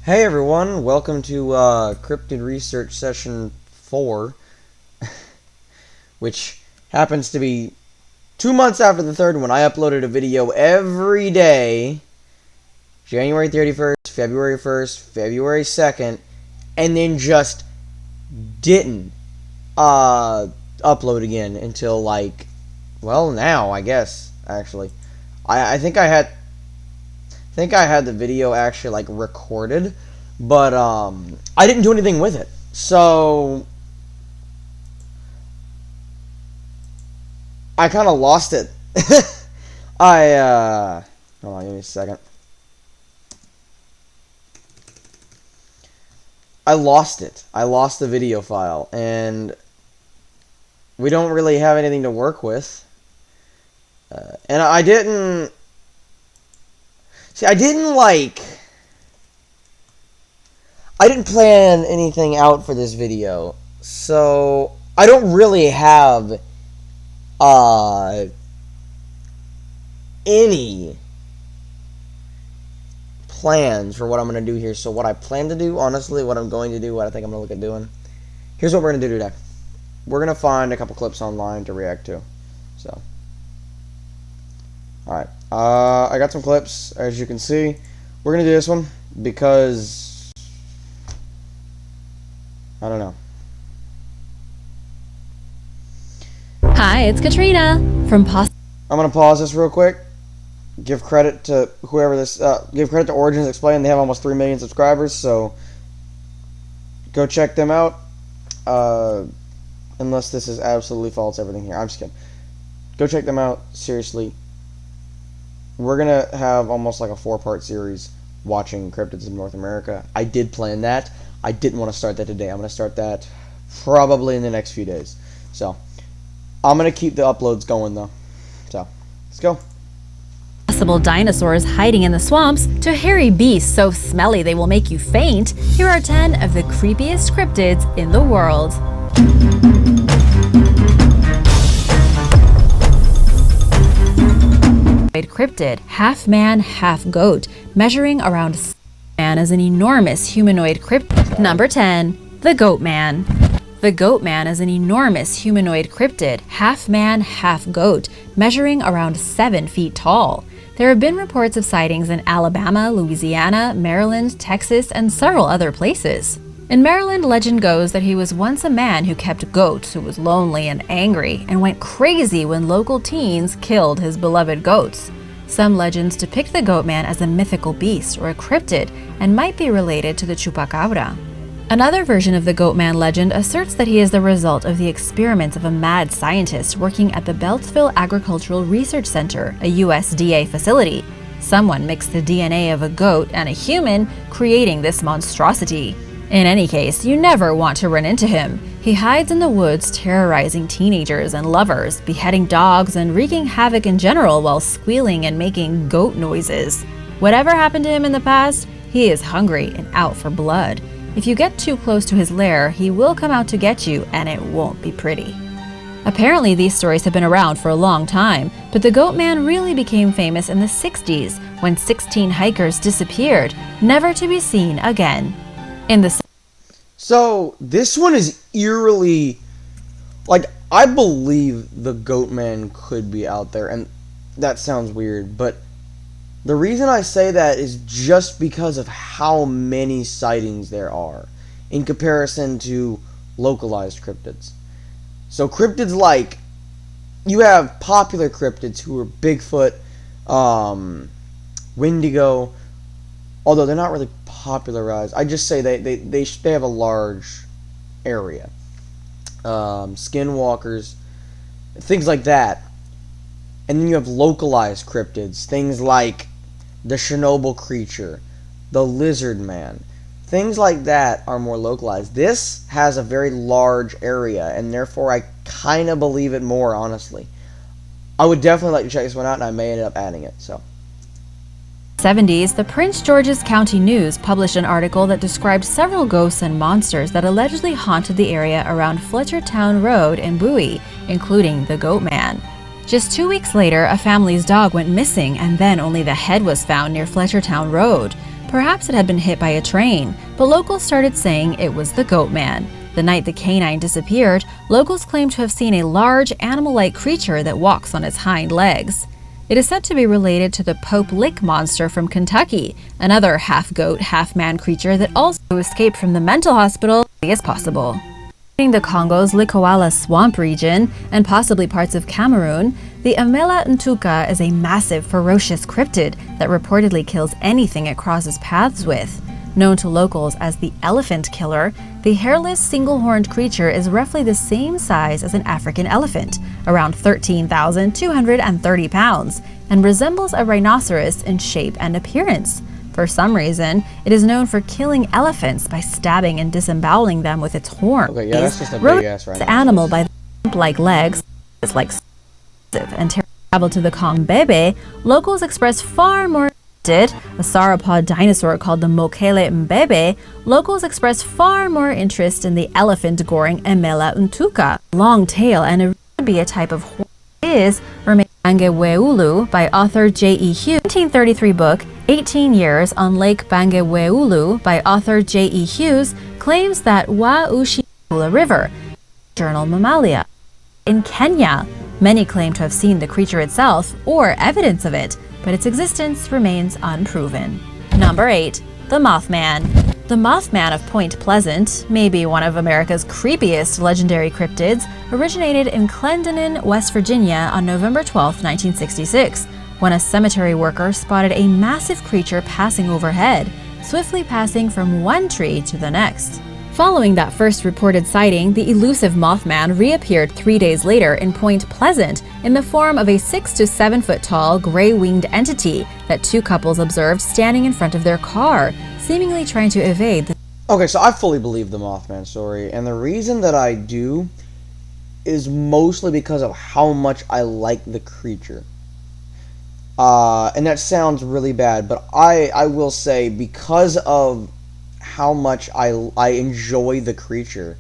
Hey everyone, welcome to Cryptid Research Session 4, which happens to be 2 months after the third one. I uploaded a video every day, January 31st, February 1st, February 2nd, and then just didn't upload again until now, I guess, actually. I think I had the video actually recorded, but I didn't do anything with it. So I kind of lost it. Hold on, give me a second. I lost it. I lost the video file, and we don't really have anything to work with. And I didn't plan anything out for this video, so I don't really have any plans for what I'm going to do here. So what I plan to do, honestly, what I'm going to do, what I think I'm going to look at doing, here's what we're going to do today. We're going to find a couple clips online to react to. So, alright. I got some clips, as you can see. We're going to do this one because I don't know. Hi, it's Katrina from I'm going to pause this real quick. Give credit to whoever this, give credit to Origins Explained. They have almost 3 million subscribers, so go check them out. Unless this is absolutely false, everything here. I'm just kidding. Go check them out, seriously. We're going to have almost like a 4-part series watching cryptids in North America. I did plan that. I didn't want to start that today. I'm going to start that probably in the next few days. So, I'm going to keep the uploads going, though. So, let's go. Possible dinosaurs hiding in the swamps to hairy beasts so smelly they will make you faint. Here are 10 of the creepiest cryptids in the world. Cryptid, half man, half goat, measuring around man is an enormous humanoid cryptid. Number 10, the Goat Man. The Goat Man is an enormous humanoid cryptid, half man, half goat, measuring around 7 feet tall. There have been reports of sightings in Alabama, Louisiana, Maryland, Texas, and several other places. In Maryland, legend goes that he was once a man who kept goats who was lonely and angry and went crazy when local teens killed his beloved goats. Some legends depict the Goat Man as a mythical beast or a cryptid and might be related to the chupacabra. Another version of the Goat Man legend asserts that he is the result of the experiments of a mad scientist working at the Beltsville Agricultural Research Center, a USDA facility. Someone mixed the DNA of a goat and a human, creating this monstrosity. In any case, you never want to run into him. He hides in the woods, terrorizing teenagers and lovers, beheading dogs, and wreaking havoc in general while squealing and making goat noises. Whatever happened to him in the past, he is hungry and out for blood. If you get too close to his lair, he will come out to get you, and it won't be pretty. Apparently, these stories have been around for a long time, but the Goat Man really became famous in the 60s when 16 hikers disappeared, never to be seen again. So, this one is eerily, I believe the Goat Man could be out there, and that sounds weird, but the reason I say that is just because of how many sightings there are in comparison to localized cryptids. So, cryptids you have popular cryptids who are Bigfoot, Wendigo, although they're not really popularized. I just say they have a large area. Skinwalkers, things like that. And then you have localized cryptids, things like the Chernobyl creature, the lizard man. Things like that are more localized. This has a very large area, and therefore I kind of believe it more, honestly. I would definitely like to check this one out, and I may end up adding it, so. 70s, the Prince George's County News published an article that described several ghosts and monsters that allegedly haunted the area around Fletchertown Road in Bowie, including the Goat Man. Just 2 weeks later, a family's dog went missing, and then only the head was found near Fletchertown Road. Perhaps it had been hit by a train, but locals started saying it was the Goat Man. The night the canine disappeared, locals claimed to have seen a large animal-like creature that walks on its hind legs. It is said to be related to the Pope Lick monster from Kentucky, another half-goat, half-man creature that also escaped from the mental hospital as possible. In the Congo's Likoala swamp region, and possibly parts of Cameroon, the Amela Ntuka is a massive, ferocious cryptid that reportedly kills anything it crosses paths with. Known to locals as the elephant killer, the hairless, single-horned creature is roughly the same size as an African elephant, around 13,230 pounds, and resembles a rhinoceros in shape and appearance. For some reason, it is known for killing elephants by stabbing and disemboweling them with its horns. Okay, yeah, that's just a big-ass rhinoceros. Animal by the like legs is like and travel to the Kambebe, locals express far more a sauropod dinosaur called the Mokele Mbebe, locals express far more interest in the elephant-goring Emela Ntuka. Long tail and it would be a type of horse is Bangeweulu by author J.E. Hughes. 1933 book, 18 Years on Lake Bangeweulu by author J.E. Hughes claims that Wa-Ushikula River, journal Mammalia. In Kenya, many claim to have seen the creature itself or evidence of it, but its existence remains unproven. Number 8. The Mothman. The Mothman of Point Pleasant, maybe one of America's creepiest legendary cryptids, originated in Clendenin, West Virginia on November 12, 1966, when a cemetery worker spotted a massive creature passing overhead, swiftly passing from one tree to the next. Following that first reported sighting, the elusive Mothman reappeared 3 days later in Point Pleasant in the form of a 6 to 7 foot tall gray-winged entity that two couples observed standing in front of their car, seemingly trying to evade the... Okay, so I fully believe the Mothman story, and the reason that I do is mostly because of how much I like the creature. And that sounds really bad, but I will say because of how much I enjoy the creature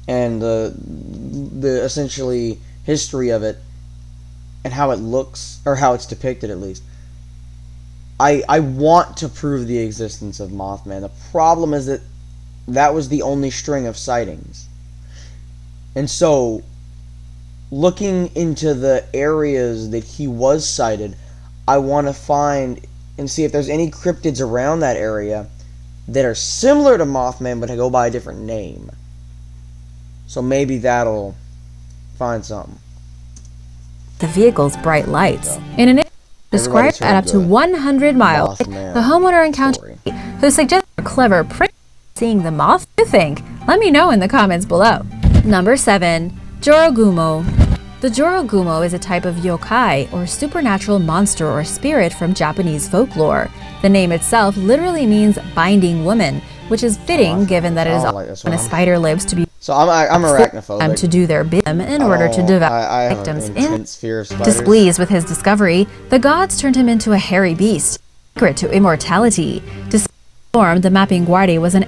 and the essentially history of it and how it looks, or how it's depicted at least. I want to prove the existence of Mothman. The problem is that was the only string of sightings. And so, looking into the areas that he was sighted, I want to find and see if there's any cryptids around that area that are similar to Mothman but go by a different name. So maybe that'll find something. The vehicle's bright lights. In an described at up to 100 miles, the homeowner encountered who suggested a clever prank seeing the moth. What do you think? Let me know in the comments below. Number 7. Jorugumo. The Jorugumo is a type of yokai, or supernatural monster or spirit from Japanese folklore. The name itself literally means binding woman, which is fitting given that it is when a spider lives to be so I'm arachnophobic. To do their bit in order to devour victims. Displeased with his discovery, the gods turned him into a hairy beast, secret to immortality. Form, the Mapinguari was an...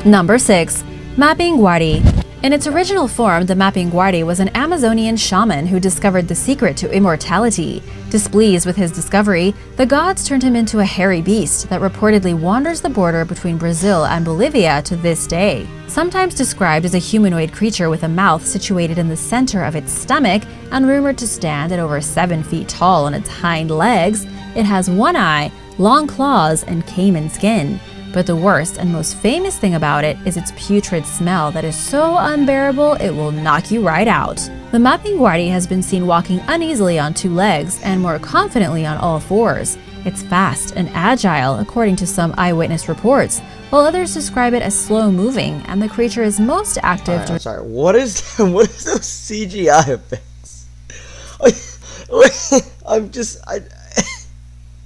Number 6. Mapinguari. In its original form, the Mapinguari was an Amazonian shaman who discovered the secret to immortality. Displeased with his discovery, the gods turned him into a hairy beast that reportedly wanders the border between Brazil and Bolivia to this day. Sometimes described as a humanoid creature with a mouth situated in the center of its stomach and rumored to stand at over 7 feet tall on its hind legs, it has one eye, long claws, and caiman skin. But the worst and most famous thing about it is its putrid smell that is so unbearable it will knock you right out. The Mapinguari has been seen walking uneasily on 2 legs and more confidently on all 4s. It's fast and agile according to some eyewitness reports, while others describe it as slow-moving, and the creature is most active... I'm sorry, what is those CGI effects?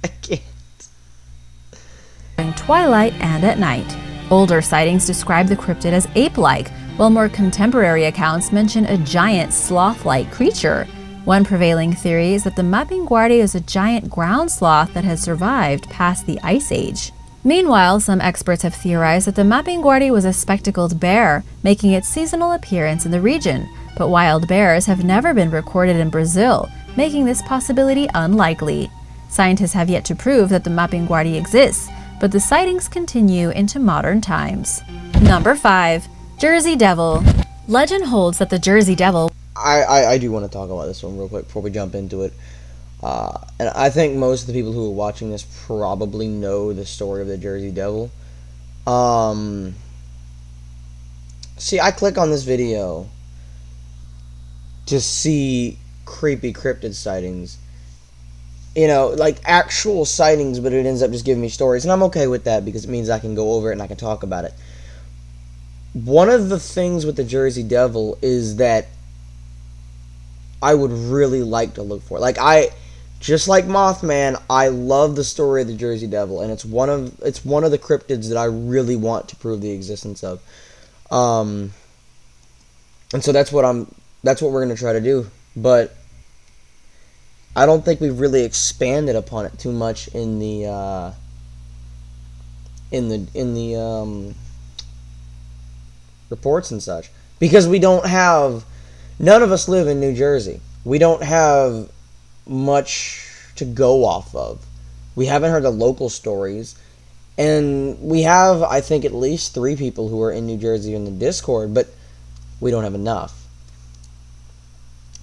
I can't. During twilight and at night. Older sightings describe the cryptid as ape-like, while more contemporary accounts mention a giant sloth-like creature. One prevailing theory is that the Mapinguari is a giant ground sloth that has survived past the Ice Age. Meanwhile, some experts have theorized that the Mapinguari was a spectacled bear, making its seasonal appearance in the region, but wild bears have never been recorded in Brazil, making this possibility unlikely. Scientists have yet to prove that the Mapinguari exists, but the sightings continue into modern times. Number 5. Jersey Devil. Legend holds that the Jersey Devil... I do want to talk about this one real quick before we jump into it. And I think most of the people who are watching this probably know the story of the Jersey Devil. See, I click on this video to see creepy cryptid sightings. You know, like actual sightings, but it ends up just giving me stories. And I'm okay with that because it means I can go over it and I can talk about it. One of the things with the Jersey Devil is that I would really like to look for. Just like Mothman, I love the story of the Jersey Devil, and it's one of the cryptids that I really want to prove the existence of. And so that's what we're gonna try to do. But I don't think we've really expanded upon it too much in the reports and such, because none of us live in New Jersey. We don't have much to go off of. We haven't heard the local stories, and we have, I think, at least 3 people who are in New Jersey in the Discord, but we don't have enough.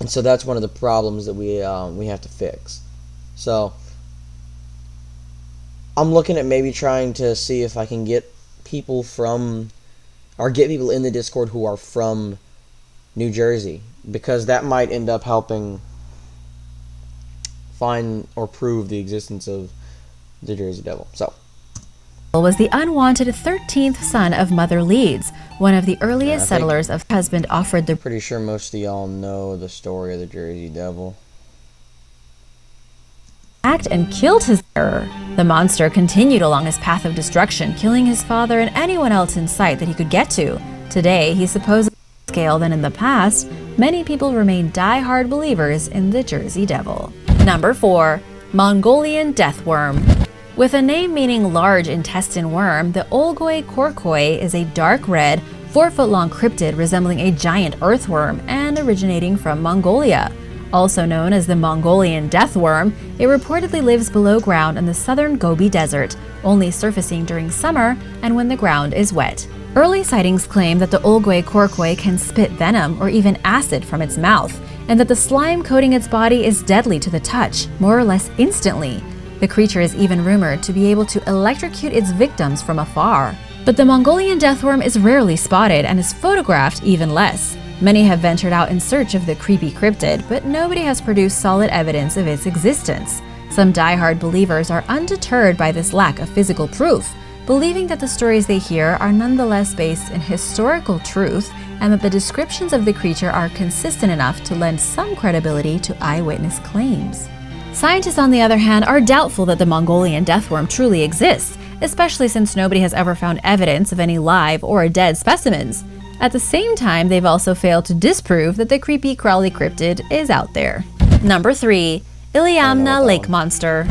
And so that's one of the problems that we have to fix. So I'm looking at maybe trying to see if I can get people in the Discord who are from New Jersey, because that might end up helping find or prove the existence of the Jersey Devil. So was the unwanted 13th son of Mother Leeds, one of the earliest settlers of husband offered the... Pretty sure most of y'all know the story of the Jersey Devil. ...act and killed his terror. The monster continued along his path of destruction, killing his father and anyone else in sight that he could get to. Today, he supposedly scale than in the past, many people remain die-hard believers in the Jersey Devil. Number 4. Mongolian Deathworm. With a name meaning large intestine worm, the Olgoi korkoi is a dark red, 4-foot-long cryptid resembling a giant earthworm and originating from Mongolia. Also known as the Mongolian Deathworm, it reportedly lives below ground in the southern Gobi Desert, only surfacing during summer and when the ground is wet. Early sightings claim that the Olgoi korkoi can spit venom or even acid from its mouth, and that the slime coating its body is deadly to the touch, more or less instantly. The creature is even rumored to be able to electrocute its victims from afar. But the Mongolian Deathworm is rarely spotted and is photographed even less. Many have ventured out in search of the creepy cryptid, but nobody has produced solid evidence of its existence. Some die-hard believers are undeterred by this lack of physical proof, believing that the stories they hear are nonetheless based in historical truth and that the descriptions of the creature are consistent enough to lend some credibility to eyewitness claims. Scientists, on the other hand, are doubtful that the Mongolian Deathworm truly exists, especially since nobody has ever found evidence of any live or dead specimens. At the same time, they've also failed to disprove that the creepy crawly cryptid is out there. Number 3. Iliamna Lake Monster.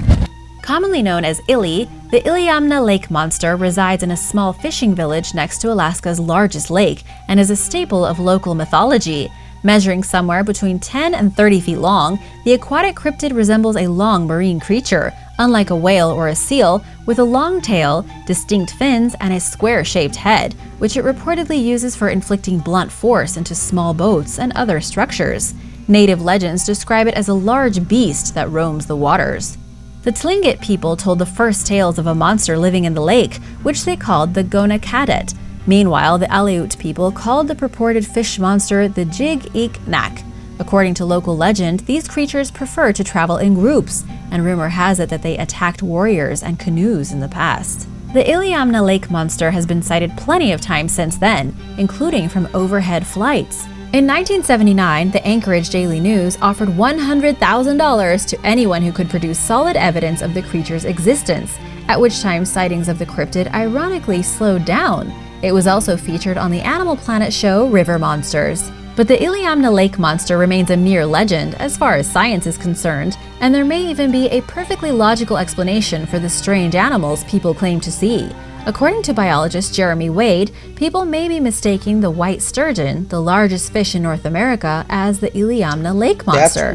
Commonly known as Ili, the Iliamna Lake Monster resides in a small fishing village next to Alaska's largest lake and is a staple of local mythology. Measuring somewhere between 10 and 30 feet long, the aquatic cryptid resembles a long marine creature, unlike a whale or a seal, with a long tail, distinct fins, and a square-shaped head, which it reportedly uses for inflicting blunt force into small boats and other structures. Native legends describe it as a large beast that roams the waters. The Tlingit people told the first tales of a monster living in the lake, which they called the Gonakadet. Meanwhile, the Aleut people called the purported fish monster the Jig-Ik-Nak. According to local legend, these creatures prefer to travel in groups, and rumor has it that they attacked warriors and canoes in the past. The Iliamna Lake Monster has been sighted plenty of times since then, including from overhead flights. In 1979, the Anchorage Daily News offered $100,000 to anyone who could produce solid evidence of the creature's existence, at which time sightings of the cryptid ironically slowed down. It was also featured on the Animal Planet show River Monsters. But the Iliamna Lake Monster remains a mere legend as far as science is concerned, and there may even be a perfectly logical explanation for the strange animals people claim to see. According to biologist Jeremy Wade, people may be mistaking the white sturgeon, the largest fish in North America, as the Iliamna Lake Monster.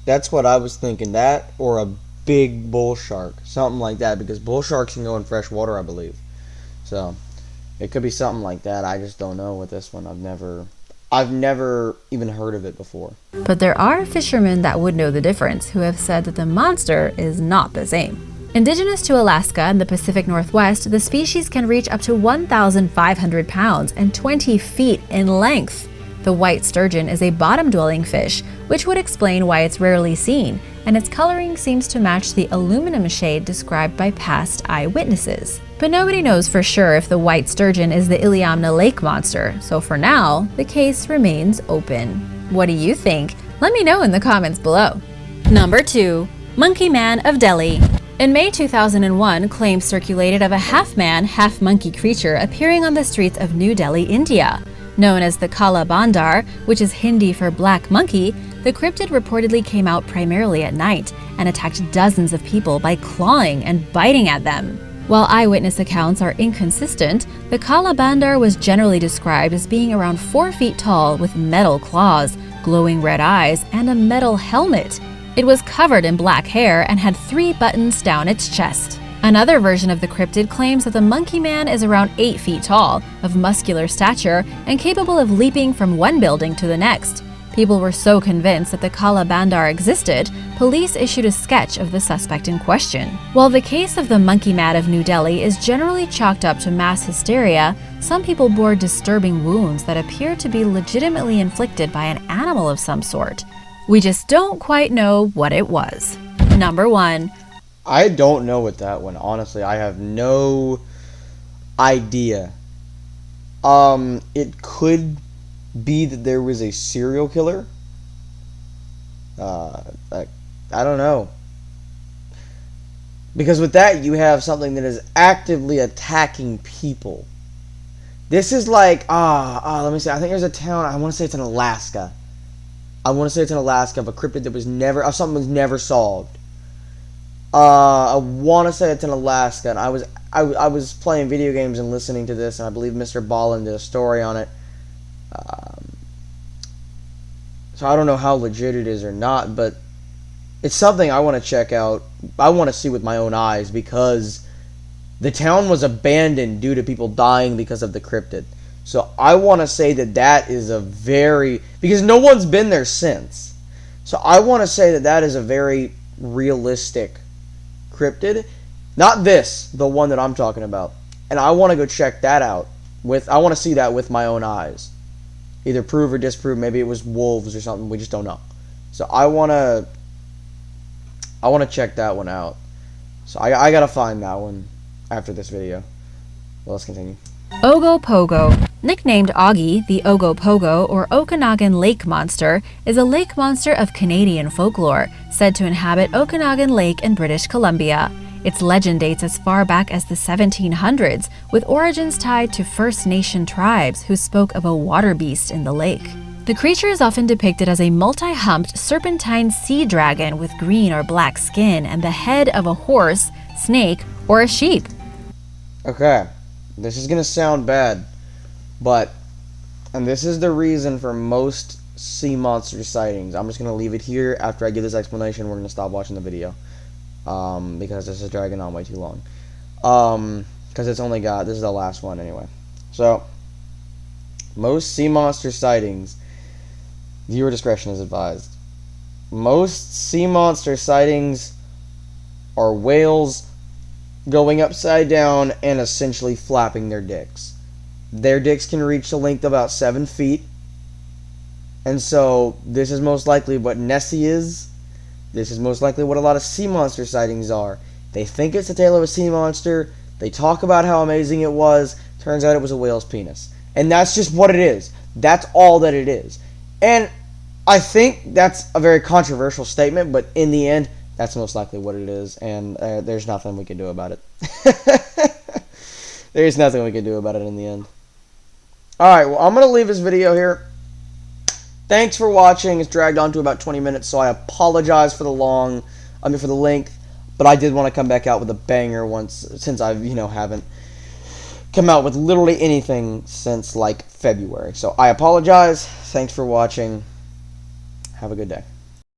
That's what I was thinking. That or a big bull shark, something like that, because bull sharks can go in fresh water, I believe. So it could be something like that. I just don't know with this one. I've never even heard of it before. But there are fishermen that would know the difference who have said that the monster is not the same. Indigenous to Alaska and the Pacific Northwest, the species can reach up to 1,500 pounds and 20 feet in length. The white sturgeon is a bottom-dwelling fish, which would explain why it's rarely seen, and its coloring seems to match the aluminum shade described by past eyewitnesses. But nobody knows for sure if the white sturgeon is the Iliamna lake monster, so for now, the case remains open. What do you think? Let me know in the comments below. Number 2. Monkey Man of Delhi. In May 2001, claims circulated of a half-man, half-monkey creature appearing on the streets of New Delhi, India. Known as the Kala Bandar, which is Hindi for black monkey, the cryptid reportedly came out primarily at night and attacked dozens of people by clawing and biting at them. While eyewitness accounts are inconsistent, the Kala Bandar was generally described as being around 4 feet tall with metal claws, glowing red eyes, and a metal helmet. It was covered in black hair and had 3 buttons down its chest. Another version of the cryptid claims that the monkey man is around 8 feet tall, of muscular stature, and capable of leaping from one building to the next. People were so convinced that the Kala Bandar existed, police issued a sketch of the suspect in question. While the case of the monkey man of New Delhi is generally chalked up to mass hysteria, some people bore disturbing wounds that appear to be legitimately inflicted by an animal of some sort. We just don't quite know what it was. Number 1. I don't know what that one. Honestly, I have no idea. It could be that there was a serial killer. I don't know. Because with that, you have something that is actively attacking people. This is like, let me see. I think there's a town, I want to say it's in Alaska. Of a cryptid that was never, something was never solved. I want to say it's in Alaska, and I was playing video games and listening to this, and I believe Mr. Ballin did a story on it. So I don't know how legit it is or not, but it's something I want to check out. I want to see with my own eyes, because the town was abandoned due to people dying because of the cryptid. So I want to say that that is a very, because no one's been there since. So I want to say that that is a very realistic cryptid. Not this, the one that I'm talking about. And I want to go check that out. I want to see that with my own eyes. Either prove or disprove. Maybe it was wolves or something. We just don't know. So I want to check that one out. So I got to find that one after this video. Well, let's continue. Ogopogo. Nicknamed Augie, the Ogopogo or Okanagan lake monster is a lake monster of Canadian folklore, said to inhabit Okanagan Lake in British Columbia. Its legend dates as far back as the 1700s, with origins tied to First Nation tribes who spoke of a water beast in the lake. The creature is often depicted as a multi-humped serpentine sea dragon with green or black skin and the head of a horse, snake, or a sheep. Okay, this is going to sound bad, and this is the reason for most sea monster sightings. I'm just going to leave it here. After I give this explanation, we're going to stop watching the video. Because this is dragging on way too long. Because this is the last one anyway. So, most sea monster sightings, viewer discretion is advised. Most sea monster sightings are whales going upside down and essentially flapping their dicks. Their dicks can reach the length of about 7 feet. And so, this is most likely what Nessie is. This is most likely what a lot of sea monster sightings are. They think it's the tail of a sea monster. They talk about how amazing it was. Turns out it was a whale's penis. And that's just what it is. That's all that it is. And I think that's a very controversial statement, but in the end, that's most likely what it is. And there's nothing we can do about it. There's nothing we can do about it in the end. Alright, well, I'm going to leave this video here. Thanks for watching. It's dragged on to about 20 minutes, so I apologize for the length. But I did want to come back out with a banger since I, haven't come out with literally anything since, like, February. So I apologize. Thanks for watching. Have a good day.